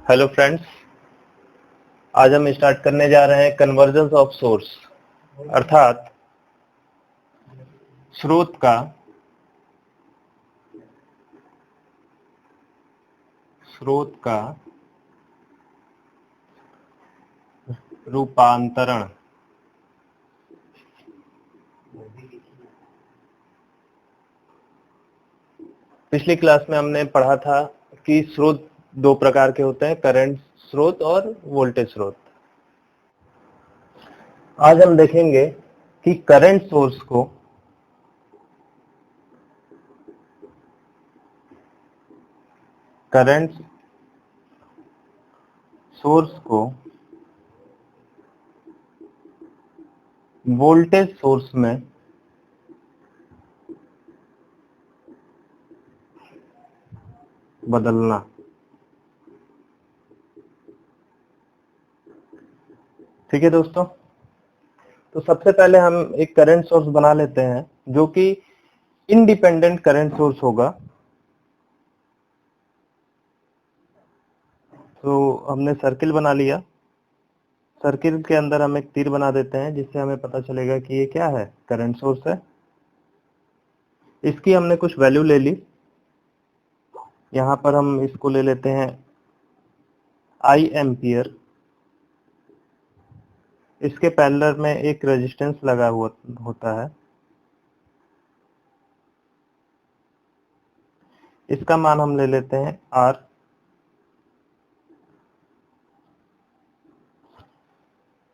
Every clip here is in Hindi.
हेलो फ्रेंड्स, आज हम स्टार्ट करने जा रहे हैं कन्वर्जेंस ऑफ सोर्स, अर्थात स्रोत का रूपांतरण। पिछली क्लास में हमने पढ़ा था कि स्रोत दो प्रकार के होते हैं, करंट स्रोत और वोल्टेज स्रोत। आज हम देखेंगे कि करंट सोर्स को वोल्टेज सोर्स में बदलना। ठीक है दोस्तों, तो सबसे पहले हम एक करंट सोर्स बना लेते हैं जो कि इंडिपेंडेंट करंट सोर्स होगा। तो हमने सर्किल बना लिया। सर्किल के अंदर हम एक तीर बना देते हैं जिससे हमें पता चलेगा कि ये क्या है, करंट सोर्स है। इसकी हमने कुछ वैल्यू ले ली। यहाँ पर हम इसको ले लेते हैं I एम्पियर। इसके पैरेलल में एक रेजिस्टेंस लगा हुआ होता है। इसका मान हम ले लेते हैं R।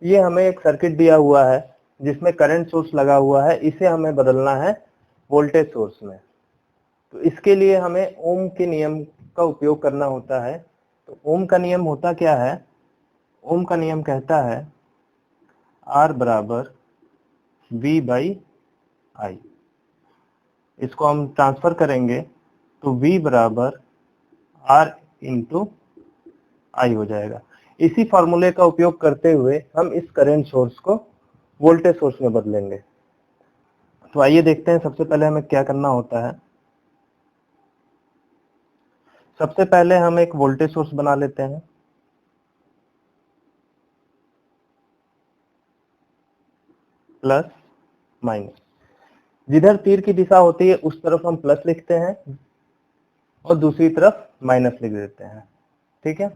ये हमें एक सर्किट दिया हुआ है जिसमें करंट सोर्स लगा हुआ है, इसे हमें बदलना है वोल्टेज सोर्स में। तो इसके लिए हमें ओम के नियम का उपयोग करना होता है। तो ओम का नियम होता क्या है? ओम का नियम कहता है R बराबर V बाई आई। इसको हम ट्रांसफर करेंगे तो V बराबर R इंटू आई हो जाएगा। इसी फॉर्मूले का उपयोग करते हुए हम इस करंट सोर्स को वोल्टेज सोर्स में बदलेंगे। तो आइए देखते हैं सबसे पहले हमें क्या करना होता है। सबसे पहले हम एक वोल्टेज सोर्स बना लेते हैं। प्लस माइनस, जिधर तीर की दिशा होती है उस तरफ हम प्लस लिखते हैं और दूसरी तरफ माइनस लिख देते हैं। ठीक है,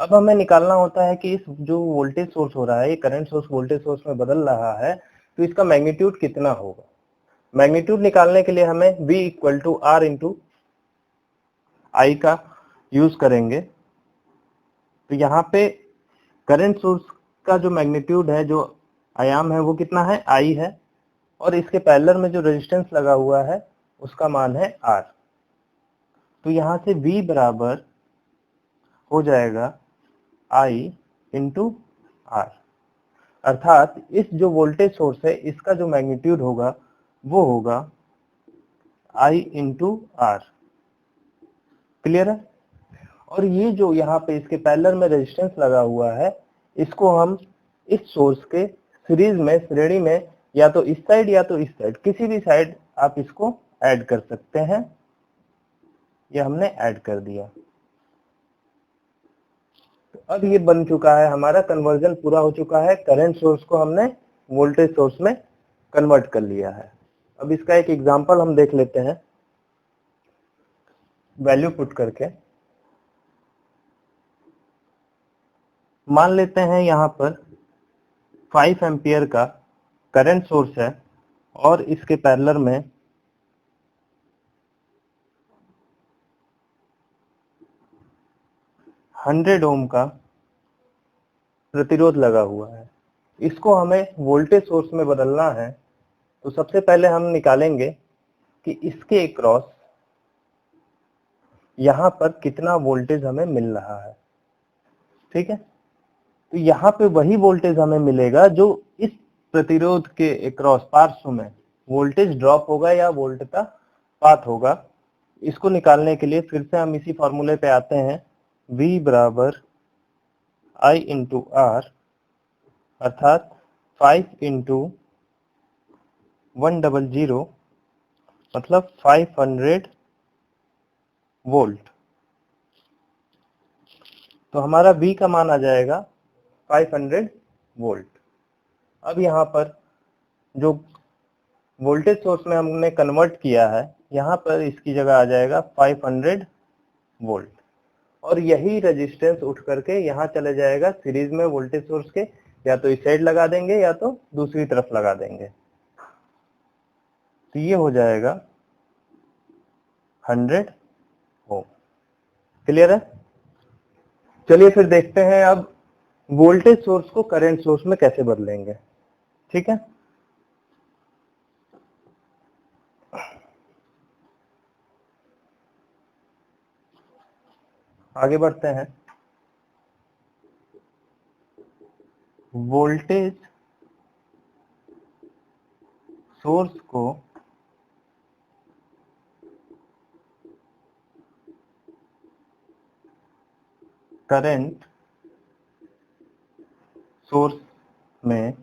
अब हमें निकालना होता है कि इस जो वोल्टेज सोर्स हो रहा है, ये करंट सोर्स वोल्टेज सोर्स में बदल रहा है, तो इसका मैग्नीट्यूड कितना होगा। मैग्नीट्यूड निकालने के लिए हमें V equal to R into I का यूज करेंगे। तो यहाँ पे करंट सोर्स का जो मैग्नीट्यूड है, जो आयाम है, वो कितना है, I है, और इसके पैरेलल में जो रेजिस्टेंस लगा हुआ है उसका मान है R। तो यहाँ से V बराबर हो जाएगा I इंटू R, अर्थात इस जो वोल्टेज सोर्स है इसका जो मैग्नीट्यूड होगा वो होगा I इंटू R। क्लियर है? और ये जो यहाँ पे इसके पैरेलल में रेजिस्टेंस लगा हुआ है, इसको हम इस सोर्स के सीरीज में, श्रेणी में, या तो इस साइड या तो इस साइड, किसी भी साइड आप इसको ऐड कर सकते हैं। ये हमने ऐड कर दिया। तो अब ये बन चुका है, हमारा कन्वर्जन पूरा हो चुका है। करंट सोर्स को हमने वोल्टेज सोर्स में कन्वर्ट कर लिया है। अब इसका एक एग्जांपल हम देख लेते हैं, वैल्यू पुट करके। मान लेते हैं यहाँ पर 5 एम्पियर का करंट सोर्स है और इसके पैरेलल में 100 ओम का प्रतिरोध लगा हुआ है। इसको हमें वोल्टेज सोर्स में बदलना है। तो सबसे पहले हम निकालेंगे कि इसके अक्रॉस यहाँ पर कितना वोल्टेज हमें मिल रहा है। ठीक है, तो यहाँ पे वही वोल्टेज हमें मिलेगा जो इस प्रतिरोध के अक्रॉस पार्श्व में वोल्टेज ड्रॉप होगा या वोल्टता पात होगा। इसको निकालने के लिए फिर से हम इसी फॉर्मूले पे आते हैं, V बराबर I इंटू R, अर्थात 5 इंटू 100 मतलब 500 वोल्ट। तो हमारा V का मान आ जाएगा 500 वोल्ट। अब यहाँ पर जो वोल्टेज सोर्स में हमने कन्वर्ट किया है, यहाँ पर इसकी जगह आ जाएगा 500 वोल्ट, और यही रेजिस्टेंस उठ करके यहाँ चले जाएगा सीरीज में वोल्टेज सोर्स के, या तो इस साइड लगा देंगे या तो दूसरी तरफ लगा देंगे। तो ये हो जाएगा 100 ओम। क्लियर है? चलिए फिर देखते हैं अब वोल्टेज सोर्स को करंट सोर्स में कैसे बदलेंगे। ठीक है, आगे बढ़ते हैं। वोल्टेज सोर्स को करंट सोर्स में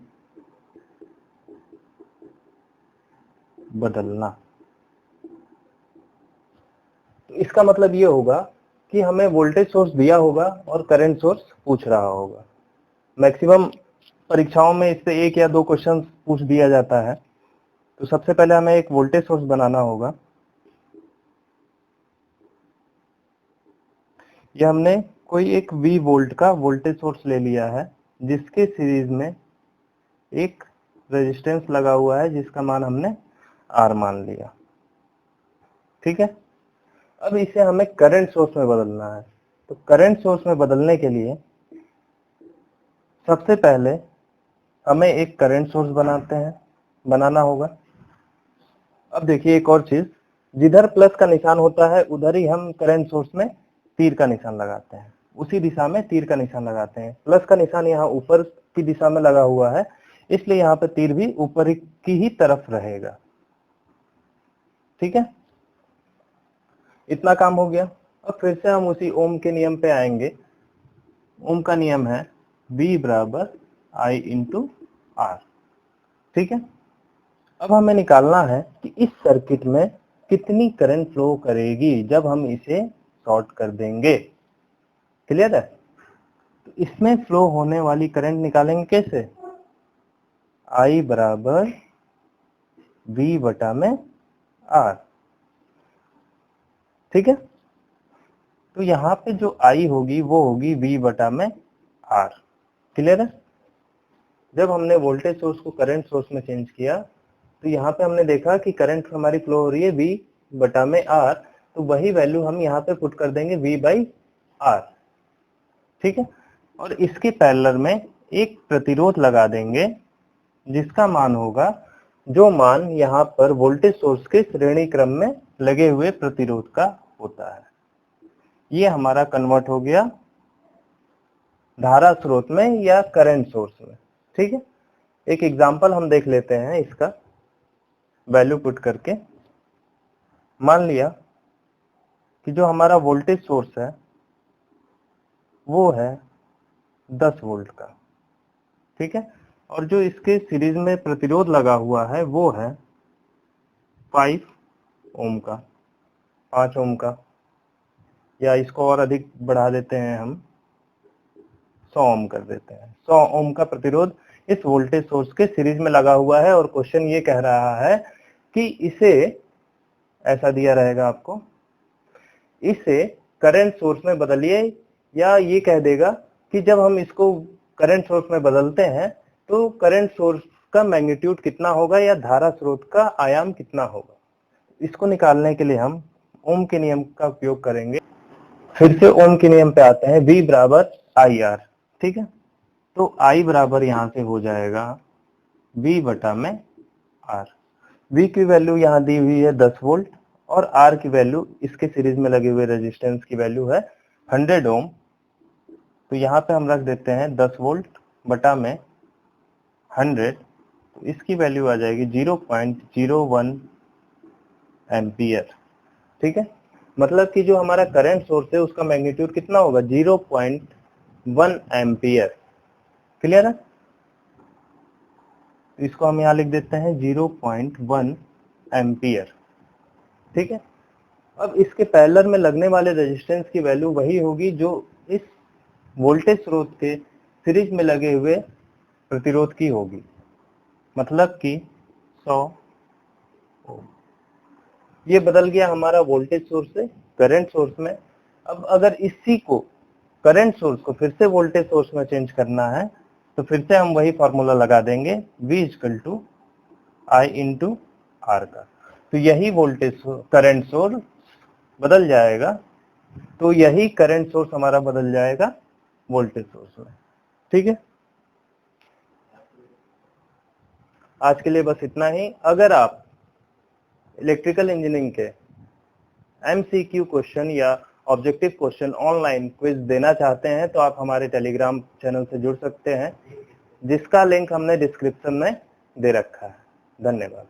बदलना। तो इसका मतलब ये होगा कि हमें वोल्टेज सोर्स दिया होगा और करंट सोर्स पूछ रहा होगा। मैक्सिमम परीक्षाओं में इससे 1 या 2 क्वेश्चन पूछ दिया जाता है। तो सबसे पहले हमें एक वोल्टेज सोर्स बनाना होगा। ये हमने कोई एक V वोल्ट का वोल्टेज सोर्स ले लिया है, जिसके सीरीज में एक रेजिस्टेंस लगा हुआ है जिसका मान हमने R मान लिया। ठीक है, अब इसे हमें करंट सोर्स में बदलना है। तो करंट सोर्स में बदलने के लिए सबसे पहले हमें एक करंट सोर्स बनाना होगा। अब देखिए एक और चीज, जिधर प्लस का निशान होता है उधर ही हम करंट सोर्स में तीर का निशान लगाते हैं, उसी दिशा में तीर का निशान लगाते हैं। प्लस का निशान यहाँ ऊपर की दिशा में लगा हुआ है, इसलिए यहाँ पे तीर भी ऊपर की ही तरफ रहेगा। ठीक है, इतना काम हो गया। अब फिर से हम उसी ओम के नियम पे आएंगे। ओम का नियम है V बराबर I इंटू R। ठीक है, अब हमें निकालना है कि इस सर्किट में कितनी करंट फ्लो करेगी जब हम इसे शॉर्ट कर देंगे। क्लियर है? तो इसमें फ्लो होने वाली करंट निकालेंगे कैसे? I बराबर V बटा में R। ठीक है, तो यहाँ पे जो I होगी वो होगी V बटा में R। क्लियर है? जब हमने वोल्टेज सोर्स को करंट सोर्स में चेंज किया तो यहाँ पे हमने देखा कि करंट हमारी फ्लो हो रही है V बटा में R, तो वही वैल्यू हम यहाँ पे पुट कर देंगे V बाई R। ठीक है, और इसके पैरेलल में एक प्रतिरोध लगा देंगे जिसका मान होगा जो मान यहाँ पर वोल्टेज सोर्स के श्रेणी क्रम में लगे हुए प्रतिरोध का होता है। ये हमारा कन्वर्ट हो गया धारा स्रोत में या करंट सोर्स में। ठीक है, एक एग्जांपल हम देख लेते हैं इसका वैल्यू पुट करके। मान लिया कि जो हमारा वोल्टेज सोर्स है वो है 10 वोल्ट का। ठीक है, और जो इसके सीरीज में प्रतिरोध लगा हुआ है वो है 5 ओम का, 5 ओम का, या इसको और अधिक बढ़ा देते हैं हम, 100 ओम कर देते हैं। 100 ओम का प्रतिरोध इस वोल्टेज सोर्स के सीरीज में लगा हुआ है, और क्वेश्चन ये कह रहा है कि इसे, ऐसा दिया रहेगा आपको, इसे करंट सोर्स में बदलिए, या ये कह देगा कि जब हम इसको करंट सोर्स में बदलते हैं तो करंट सोर्स का मैग्नीट्यूड कितना होगा या धारा स्रोत का आयाम कितना होगा। इसको निकालने के लिए हम ओम के नियम का उपयोग करेंगे। फिर से ओम के नियम पे आते हैं, V बराबर IR। ठीक है, तो I बराबर यहाँ से हो जाएगा V बटा में R। V की वैल्यू यहाँ दी हुई है 10 वोल्ट, और R की वैल्यू इसके सीरीज में लगे हुए रेजिस्टेंस की वैल्यू है 100 ओम। तो यहाँ पे हम रख देते हैं 10 वोल्ट बटा में 100, तो इसकी वैल्यू आ जाएगी 0.01 एम्पियर। ठीक है, मतलब कि जो हमारा करंट सोर्स है उसका मैग्नीट्यूड कितना होगा? 0.1 एम्पियर। क्लियर है? इसको हम यहाँ लिख देते हैं 0.1 एम्पियर। ठीक है, अब इसके पैरेलल में लगने वाले रेजिस्टेंस की वैल्यू वही होगी जो इस वोल्टेज स्रोत के सीरीज में लगे हुए प्रतिरोध की होगी, मतलब कि 100 ओम। ये बदल गया हमारा वोल्टेज सोर्स से करंट सोर्स में। अब अगर इसी को करंट सोर्स को फिर से वोल्टेज सोर्स में चेंज करना है तो फिर से हम वही फॉर्मूला लगा देंगे V = I × R का। तो यही वोल्टेज करंट सोर्स बदल जाएगा, तो यही करंट सोर्स हमारा बदल जाएगा वोल्टेज सोर्स में। ठीक है, आज के लिए बस इतना ही। अगर आप इलेक्ट्रिकल इंजीनियरिंग के MCQ क्वेश्चन या ऑब्जेक्टिव क्वेश्चन ऑनलाइन क्विज देना चाहते हैं तो आप हमारे टेलीग्राम चैनल से जुड़ सकते हैं, जिसका लिंक हमने डिस्क्रिप्शन में दे रखा है। धन्यवाद।